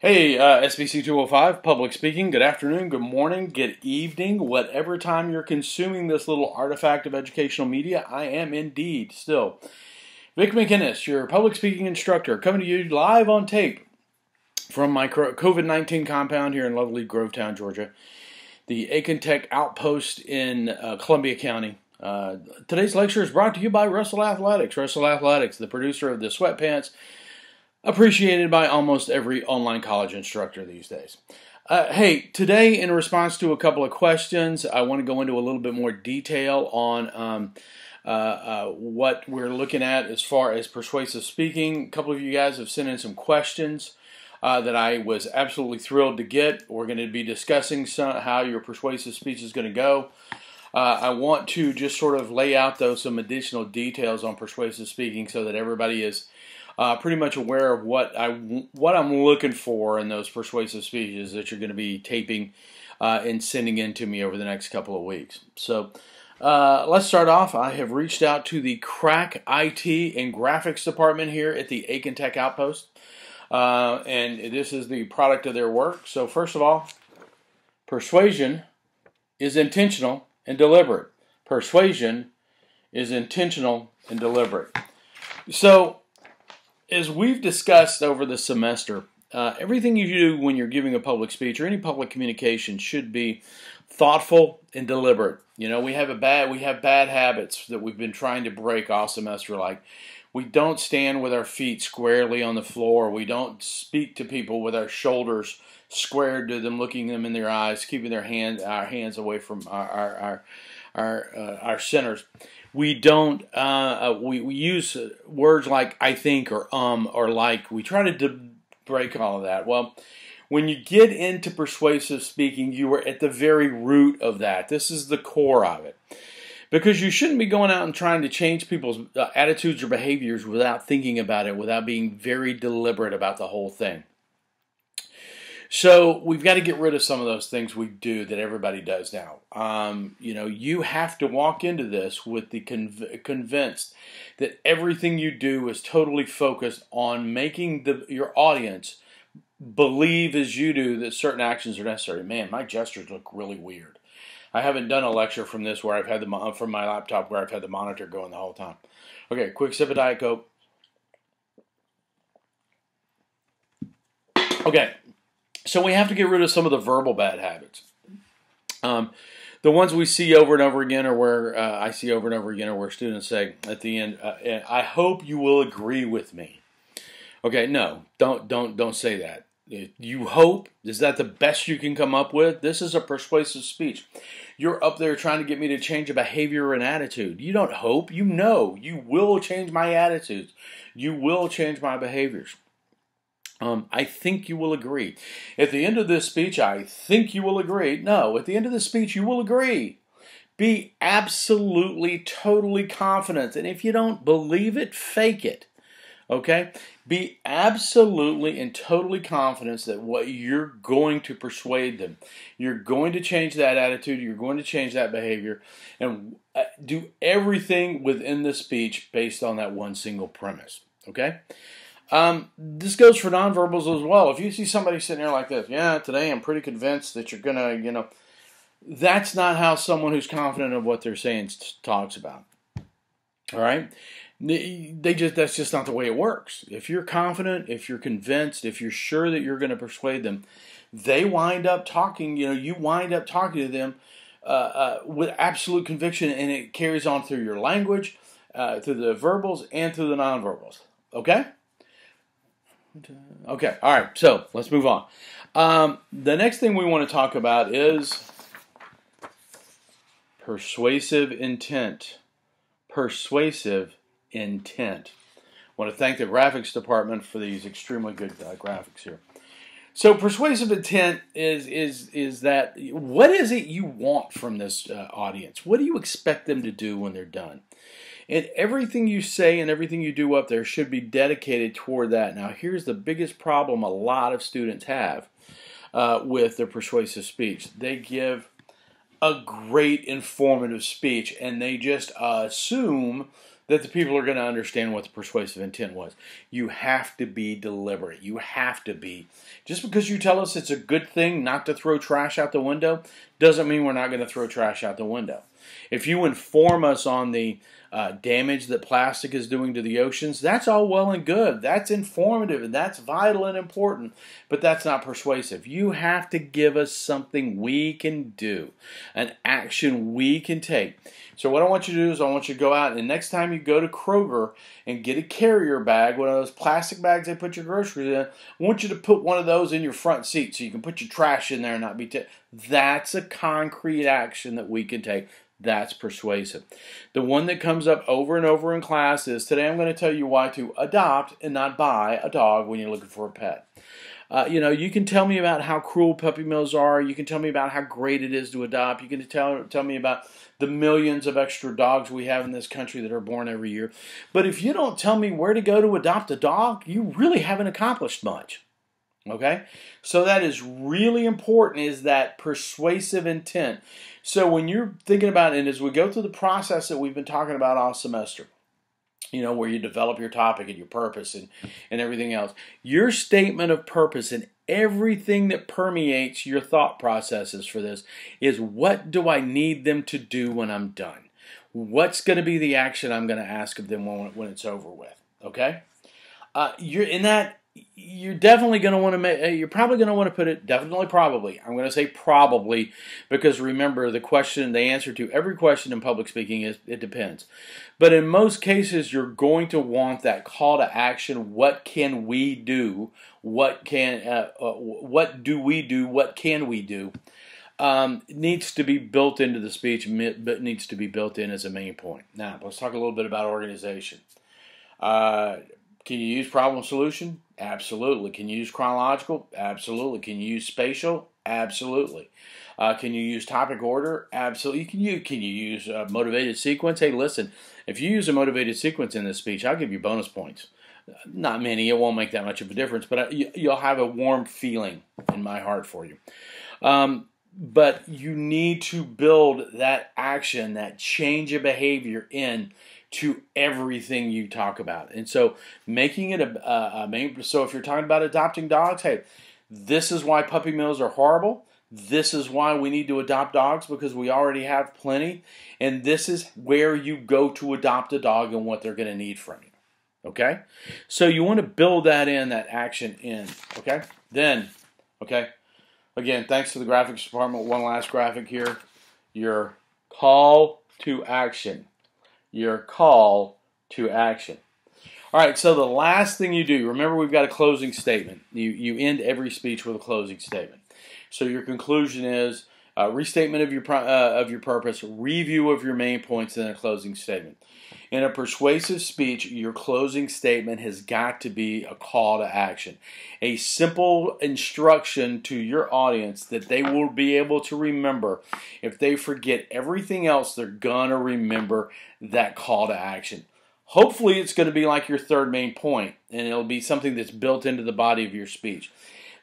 Hey, SBC 205, public speaking. Good afternoon, good morning, good evening, whatever time you're consuming this little artifact of educational media. I am indeed still Vic McInnes, your public speaking instructor, coming to you live on tape from my COVID-19 compound here in lovely Grovetown, Georgia, the Aiken Tech Outpost in Columbia County. Today's lecture is brought to you by Russell Athletics. Russell Athletics, the producer of the sweatpants, appreciated by almost every online college instructor these days. Hey, today in response to a couple of questions, I want to go into a little bit more detail on what we're looking at as far as persuasive speaking. A couple of you guys have sent in some questions that I was absolutely thrilled to get. We're going to be discussing how your persuasive speech is going to go. I want to just sort of lay out, though, some additional details on persuasive speaking so that everybody is pretty much aware of what I'm looking for in those persuasive speeches that you're going to be taping and sending in to me over the next couple of weeks. So let's start off. I have reached out to the crack IT and graphics department here at the Aiken Tech Outpost, and this is the product of their work. So first of all, persuasion is intentional and deliberate. Persuasion is intentional and deliberate. So as we've discussed over the semester, everything you do when you're giving a public speech or any public communication should be thoughtful and deliberate. You know, we have bad habits that we've been trying to break all semester, like we don't stand with our feet squarely on the floor. We don't speak to people with our shoulders squared to them, looking them in their eyes, keeping our hands away from our centers. We don't. We use words like "I think" or like. We try to break all of that. Well, when you get into persuasive speaking, you are at the very root of that. This is the core of it, because you shouldn't be going out and trying to change people's attitudes or behaviors without thinking about it, without being very deliberate about the whole thing. So we've got to get rid of some of those things we do that everybody does now. You know, you have to walk into this with the convinced that everything you do is totally focused on making your audience believe as you do that certain actions are necessary. Man, my gestures look really weird. I haven't done a lecture from this where I've had from my laptop where I've had the monitor going the whole time. Okay, quick sip of Diet Coke. Okay. So we have to get rid of some of the verbal bad habits. The ones we see over and over again, or where I see over and over again, are where students say at the end, "I hope you will agree with me." Okay, no, don't say that. You hope? Is that the best you can come up with? This is a persuasive speech. You're up there trying to get me to change a behavior or an attitude. You don't hope. You know you will change my attitudes. You will change my behaviors. I think you will agree. At the end of this speech, I think you will agree. No, at the end of the speech, you will agree. Be absolutely, totally confident. And if you don't believe it, fake it. Okay? Be absolutely and totally confident that what you're going to persuade them. You're going to change that attitude. You're going to change that behavior. And do everything within the speech based on that one single premise. Okay? This goes for nonverbals as well. If you see somebody sitting there like this, yeah, today I'm pretty convinced that you're going to, that's not how someone who's confident of what they're saying talks about. All right? That's just not the way it works. If you're confident, if you're convinced, if you're sure that you're going to persuade them, they wind up talking, you wind up talking to them with absolute conviction, and it carries on through your language, through the verbals, and through the nonverbals. Okay? Okay, all right, so let's move on. The next thing we want to talk about is persuasive intent. Persuasive intent. I want to thank the graphics department for these extremely good graphics here. So persuasive intent is that, what is it you want from this audience? What do you expect them to do when they're done? And everything you say and everything you do up there should be dedicated toward that. Now, here's the biggest problem a lot of students have with their persuasive speech. They give a great informative speech, and they just assume that the people are going to understand what the persuasive intent was. You have to be deliberate. You have to be. Just because you tell us it's a good thing not to throw trash out the window doesn't mean we're not going to throw trash out the window. If you inform us on the damage that plastic is doing to the oceans, that's all well and good. That's informative and that's vital and important, but that's not persuasive. You have to give us something we can do, an action we can take. So what I want you to do is I want you to go out and next time you go to Kroger and get a carrier bag, one of those plastic bags they put your groceries in, I want you to put one of those in your front seat so you can put your trash in there and not be That's a concrete action that we can take. That's persuasive. The one that comes up over and over in class is, today I'm going to tell you why to adopt and not buy a dog when you're looking for a pet. You can tell me about how cruel puppy mills are. You can tell me about how great it is to adopt. You can tell me about the millions of extra dogs we have in this country that are born every year. But if you don't tell me where to go to adopt a dog, you really haven't accomplished much. Okay? So that is really important, is that persuasive intent. So when you're thinking about it, and as we go through the process that we've been talking about all semester, where you develop your topic and your purpose and everything else, your statement of purpose and everything that permeates your thought processes for this is, what do I need them to do when I'm done? What's going to be the action I'm going to ask of them when it's over with? Okay? You're definitely going to want to you're probably going to want to put it, probably. I'm going to say probably, because remember, the answer to every question in public speaking is, it depends. But in most cases, you're going to want that call to action. What can we do? What do we do? What can we do? Needs to be built into the speech, but needs to be built in as a main point. Now, let's talk a little bit about organization. Can you use problem solution? Absolutely. Can you use chronological? Absolutely. Can you use spatial? Absolutely. Can you use topic order? Absolutely. Can you use motivated sequence? Hey, listen, if you use a motivated sequence in this speech, I'll give you bonus points. Not many. It won't make that much of a difference, but you'll have a warm feeling in my heart for you. But you need to build that action, that change of behavior to everything you talk about. And so making it a main, so if you're talking about adopting dogs, hey, this is why puppy mills are horrible. This is why we need to adopt dogs, because we already have plenty. And this is where you go to adopt a dog and what they're going to need from you. Okay? So you want to build that action in. Okay? Then, okay, again, thanks to the graphics department, one last graphic here. Your call to action. Your call to action. All right, so the last thing you do, remember we've got a closing statement. You end every speech with a closing statement. So your conclusion is restatement of your purpose, review of your main points, and a closing statement. In a persuasive speech, your closing statement has got to be a call to action, a simple instruction to your audience that they will be able to remember. If they forget everything else, they're going to remember that call to action. Hopefully, it's going to be like your third main point, and it'll be something that's built into the body of your speech.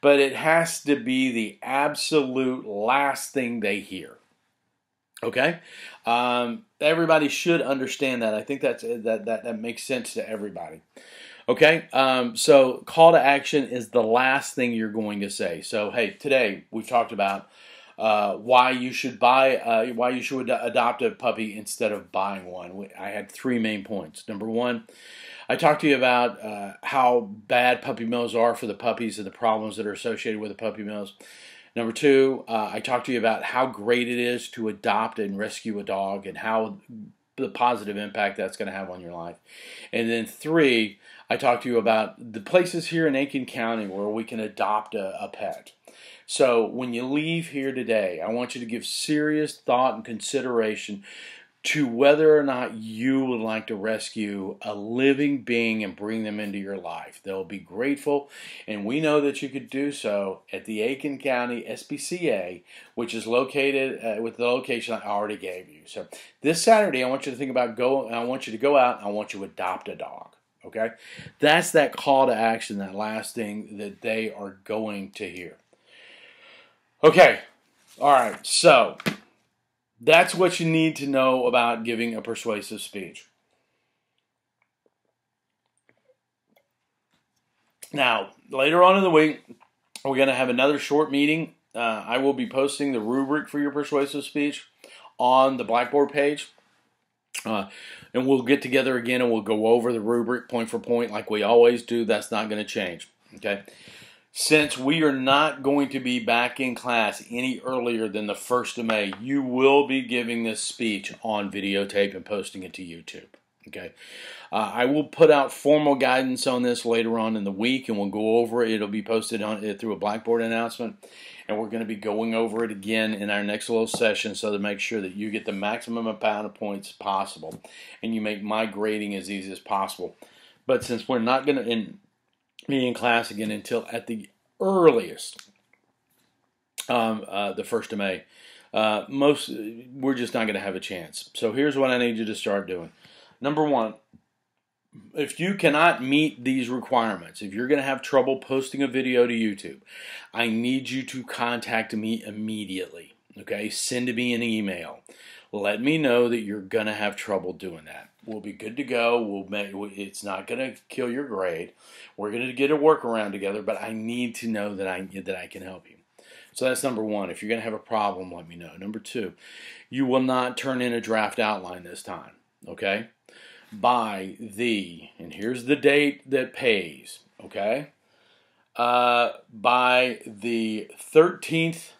But it has to be the absolute last thing they hear. Okay? Everybody should understand that. I think that makes sense to everybody. Okay? So call to action is the last thing you're going to say. So, hey, today we've talked about why you should adopt a puppy instead of buying one. I had 3 main points. Number 1, I talked to you about how bad puppy mills are for the puppies and the problems that are associated with the puppy mills. Number 2, I talked to you about how great it is to adopt and rescue a dog and how the positive impact that's going to have on your life. And then 3, I talked to you about the places here in Aiken County where we can adopt a pet. So when you leave here today, I want you to give serious thought and consideration to whether or not you would like to rescue a living being and bring them into your life. They'll be grateful, and we know that you could do so at the Aiken County SPCA, which is located with the location I already gave you. So this Saturday, I want you to think about I want you to go out and I want you to adopt a dog. Okay? That's that call to action, that last thing that they are going to hear. Okay. All right. So That's what you need to know about giving a persuasive speech. Now, later on in the week, we're going to have another short meeting. I will be posting the rubric for your persuasive speech on the Blackboard page. And we'll get together again and we'll go over the rubric point for point like we always do. That's not going to change. Okay. Since we are not going to be back in class any earlier than the 1st of May, you will be giving this speech on videotape and posting it to YouTube. Okay. I will put out formal guidance on this later on in the week, and we'll go over it. It'll be posted on through a Blackboard announcement, and we're going to be going over it again in our next little session so to make sure that you get the maximum amount of points possible, and you make my grading as easy as possible. But since we're not going to be in class again until at the earliest, the 1st of May, we're just not going to have a chance. So here's what I need you to start doing. Number one, if you cannot meet these requirements, if you're going to have trouble posting a video to YouTube, I need you to contact me immediately. Okay? Send me an email. Let me know that you're going to have trouble doing that. We'll be good to go. It's not going to kill your grade. We're going to get a workaround together, but I need to know that I can help you. So that's number one. If you're going to have a problem, let me know. Number two, you will not turn in a draft outline this time. Okay? By and here's the date that pays, okay? By the 13th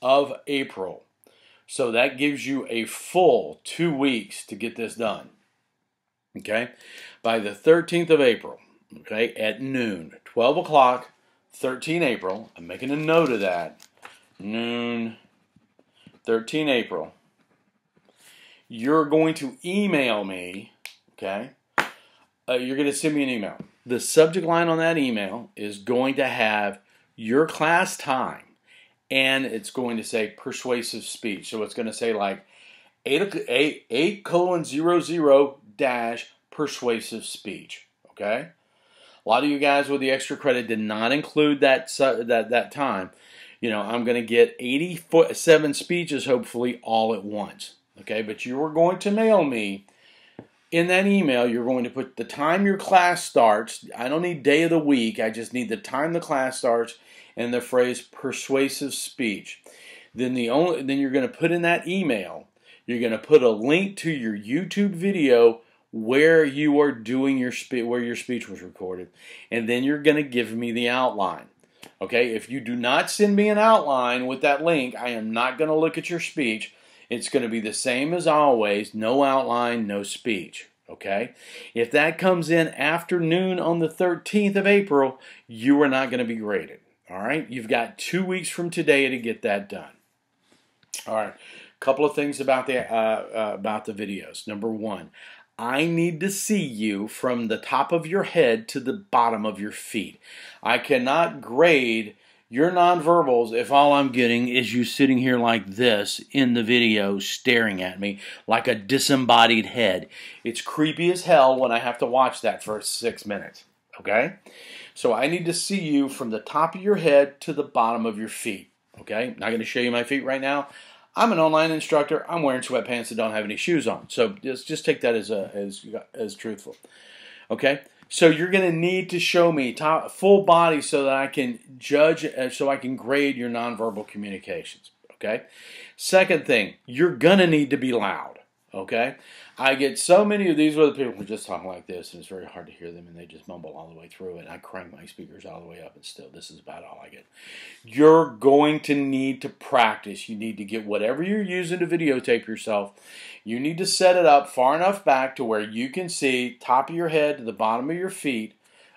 of April. So that gives you a full 2 weeks to get this done, okay? By the 13th of April, okay, at noon, 12 o'clock, 13 April. I'm making a note of that. Noon, 13 April. You're going to email me. Okay, you're going to send me an email. The subject line on that email is going to have your class time, and it's going to say persuasive speech. So it's going to say like 8:00 dash persuasive speech. Okay, a lot of you guys with the extra credit did not include that time. You know, I'm going to get 87 speeches hopefully all at once. Okay, but you are going to mail me. In that email, you're going to put the time your class starts. I don't need day of the week. I just need the time the class starts and the phrase persuasive speech. Then you're going to put in that email, you're going to put a link to your YouTube video where you are doing where your speech was recorded. And then you're going to give me the outline. Okay? If you do not send me an outline with that link, I am not going to look at your speech. It's going to be the same as always, no outline, no speech, okay? If that comes in after noon on the 13th of April, you are not going to be graded, all right? You've got 2 weeks from today to get that done. All right, a couple of things about the videos. Number one, I need to see you from the top of your head to the bottom of your feet. I cannot grade your nonverbals if all I'm getting is you sitting here like this in the video staring at me like a disembodied head. It's creepy as hell when I have to watch that for 6 minutes, okay? So I need to see you from the top of your head to the bottom of your feet, okay? I'm not going to show you my feet right now. I'm an online instructor. I'm wearing sweatpants that don't have any shoes on. So just take that as truthful, okay? So you're going to need to show me full body so that I can judge, so I can grade your nonverbal communications, okay? Second thing, you're going to need to be loud, okay? I get so many of these where the people are just talking like this, and it's very hard to hear them, and they just mumble all the way through it. I crank my speakers all the way up, and still, this is about all I get. You're going to need to practice. You need to get whatever you're using to videotape yourself. You need to set it up far enough back to where you can see top of your head to the bottom of your feet,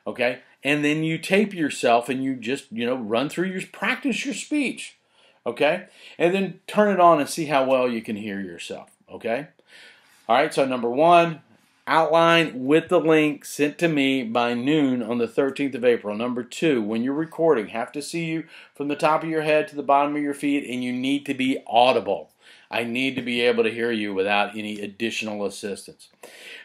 okay? And then you tape yourself, and you just, run through practice your speech, okay? And then turn it on and see how well you can hear yourself, okay? All right, so number one, outline with the link sent to me by noon on the 13th of April. Number two, when you're recording, have to see you from the top of your head to the bottom of your feet, and you need to be audible. I need to be able to hear you without any additional assistance.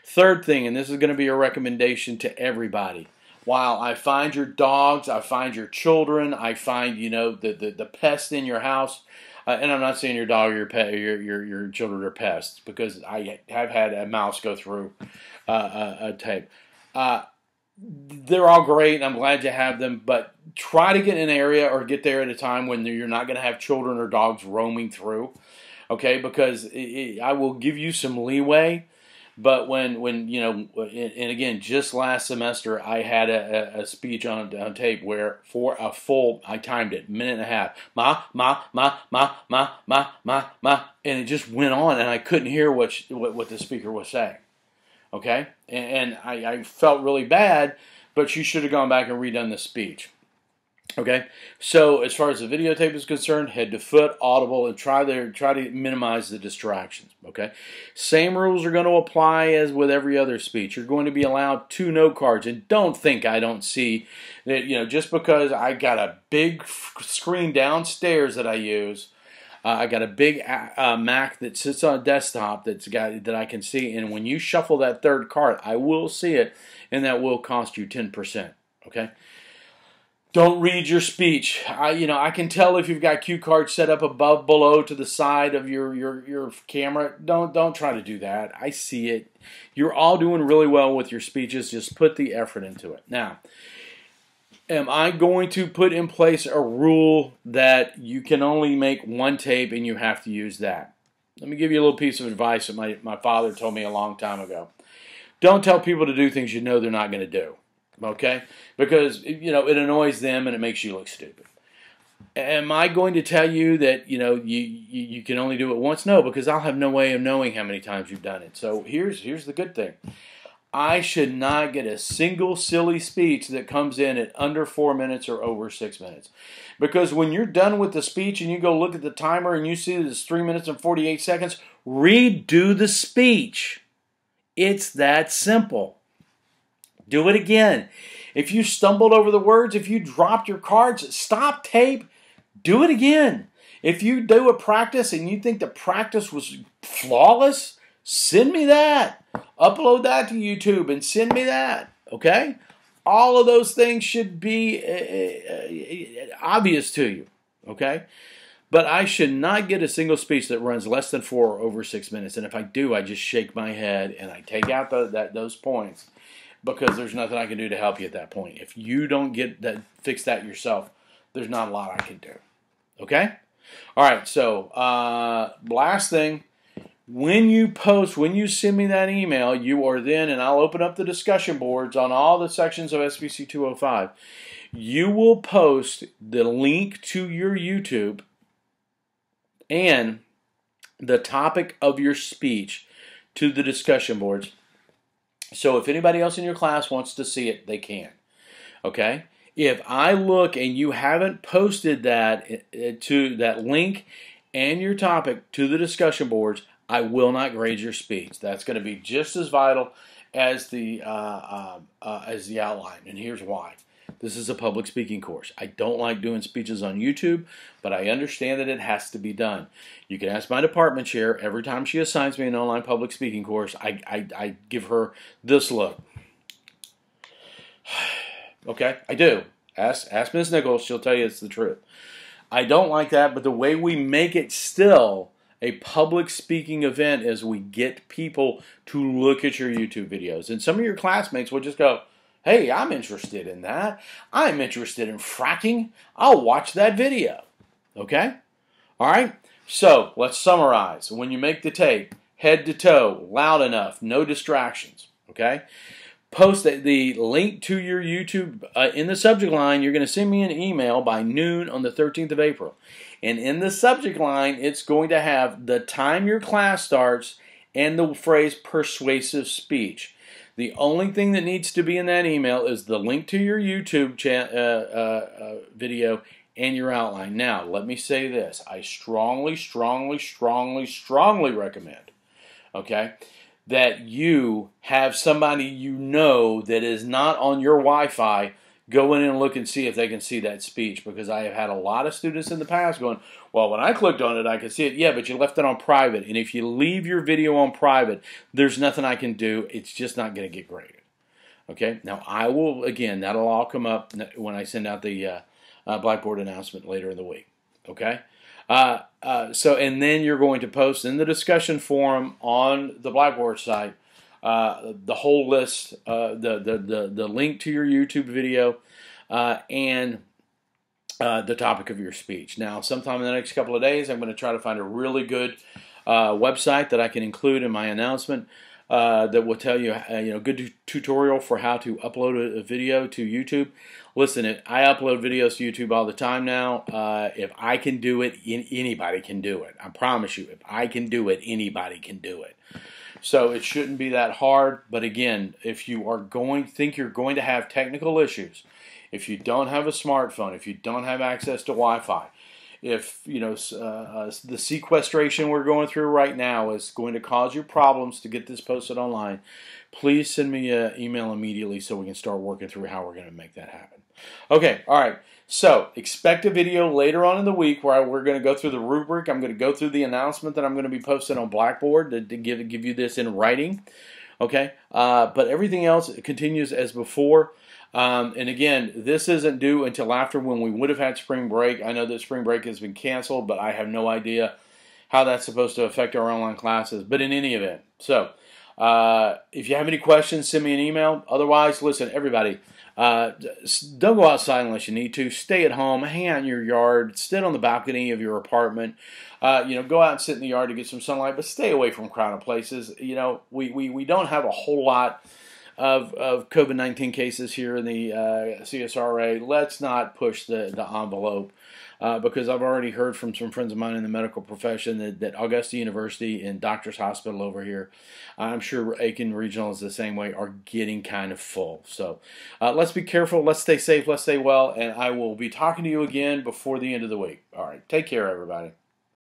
Third thing, and this is going to be a recommendation to everybody. While I find your dogs, I find your children, I find, the pests in your house, And I'm not saying your dog or your pet, your children are pests, because I have had a mouse go through a tape. They're all great, and I'm glad you have them, but try to get in an area or get there at a time when you're not going to have children or dogs roaming through, okay? Because I will give you some leeway, but when you know, and again, just last semester, I had a speech on tape where for a full, I timed it, minute and a half, and it just went on, and I couldn't hear what the speaker was saying. Okay, and I felt really bad, but she should have gone back and redone the speech. Okay, so as far as the videotape is concerned, head to foot, audible, and try to minimize the distractions. Okay, same rules are going to apply as with every other speech. You're going to be allowed 2 note cards, and don't think I don't see that. You know, just because I got a big screen downstairs that I use. I got a big Mac that sits on a desktop that I can see, and when you shuffle that 3rd card, I will see it, and that will cost you 10%. Okay. Don't read your speech. I can tell if you've got cue cards set up above, below, to the side of your camera. Don't try to do that. I see it. You're all doing really well with your speeches. Just put the effort into it. Now, am I going to put in place a rule that you can only make 1 tape and you have to use that? Let me give you a little piece of advice that my father told me a long time ago. Don't tell people to do things you know they're not going to do, okay? Because, it annoys them and it makes you look stupid. Am I going to tell you that, you can only do it once? No, because I'll have no way of knowing how many times you've done it. So here's the good thing. I should not get a single silly speech that comes in at under 4 minutes or over 6 minutes. Because when you're done with the speech and you go look at the timer and you see that it's 3 minutes and 48 seconds, redo the speech. It's that simple. Do it again. If you stumbled over the words, if you dropped your cards, stop tape, do it again. If you do a practice and you think the practice was flawless, send me that. Upload that to YouTube and send me that, okay? All of those things should be obvious to you, okay? But I should not get a single speech that runs less than 4 or over 6 minutes. And if I do, I just shake my head and I take out those points, because there's nothing I can do to help you at that point. If you don't fix that yourself, there's not a lot I can do, okay? All right, so last thing. When you send me that email, you are then, and I'll open up the discussion boards on all the sections of SBC 205, you will post the link to your YouTube and the topic of your speech to the discussion boards. So if anybody else in your class wants to see it, they can. Okay? If I look and you haven't posted that to that link and your topic to the discussion boards, I will not grade your speech. That's going to be just as vital as the outline, and here's why. This is a public speaking course. I don't like doing speeches on YouTube, but I understand that it has to be done. You can ask my department chair. Every time she assigns me an online public speaking course, I give her this look. Okay, I do. Ask Ms. Nichols. She'll tell you it's the truth. I don't like that, but the way we make it still a public speaking event is we get people to look at your YouTube videos. And some of your classmates will just go, hey, I'm interested in that. I'm interested in fracking. I'll watch that video. Okay? All right? So let's summarize. When you make the tape, head to toe, loud enough, no distractions. Okay? Post the link to your YouTube in the subject line. You're going to send me an email by noon on the 13th of April. And in the subject line, it's going to have the time your class starts and the phrase persuasive speech. The only thing that needs to be in that email is the link to your YouTube video and your outline. Now, let me say this. I strongly recommend, okay, that you have somebody you know that is not on your Wi-Fi go in and look and see if they can see that speech, because I have had a lot of students in the past going, well, when I clicked on it, I could see it. Yeah, but you left it on private, and if you leave your video on private, there's nothing I can do. It's just not going to get graded. Okay? Now, I will, again, that'll all come up when I send out the Blackboard announcement later in the week. Okay? And then you're going to post in the discussion forum on the Blackboard site the whole list, the link to your YouTube video, and the topic of your speech. Now, sometime in the next couple of days, I'm going to try to find a really good website that I can include in my announcement that will tell you, good tutorial for how to upload a video to YouTube. Listen, I upload videos to YouTube all the time now. If I can do it, anybody can do it. I promise you, if I can do it, anybody can do it. So it shouldn't be that hard. But again, if you are think you're going to have technical issues, if you don't have a smartphone, if you don't have access to Wi-Fi, if the sequestration we're going through right now is going to cause you problems to get this posted online, please send me an email immediately so we can start working through how we're going to make that happen. Okay, all right. So expect a video later on in the week where we're going to go through the rubric. I'm going to go through the announcement that I'm going to be posting on Blackboard to give you this in writing. Okay, but everything else continues as before. And again, this isn't due until after when we would have had spring break. I know that spring break has been canceled, but I have no idea how that's supposed to affect our online classes. But in any event, so if you have any questions, send me an email. Otherwise, listen, everybody, don't go outside unless you need to. Stay at home, hang out in your yard, sit on the balcony of your apartment. Go out and sit in the yard to get some sunlight, but stay away from crowded places. We don't have a whole lot of COVID-19 cases here in the CSRA. Let's not push the envelope because I've already heard from some friends of mine in the medical profession that Augusta University and Doctors Hospital over here, I'm sure Aiken Regional is the same way, are getting kind of full. So let's be careful, let's stay safe, let's stay well, and I will be talking to you again before the end of the week. All right, take care, everybody.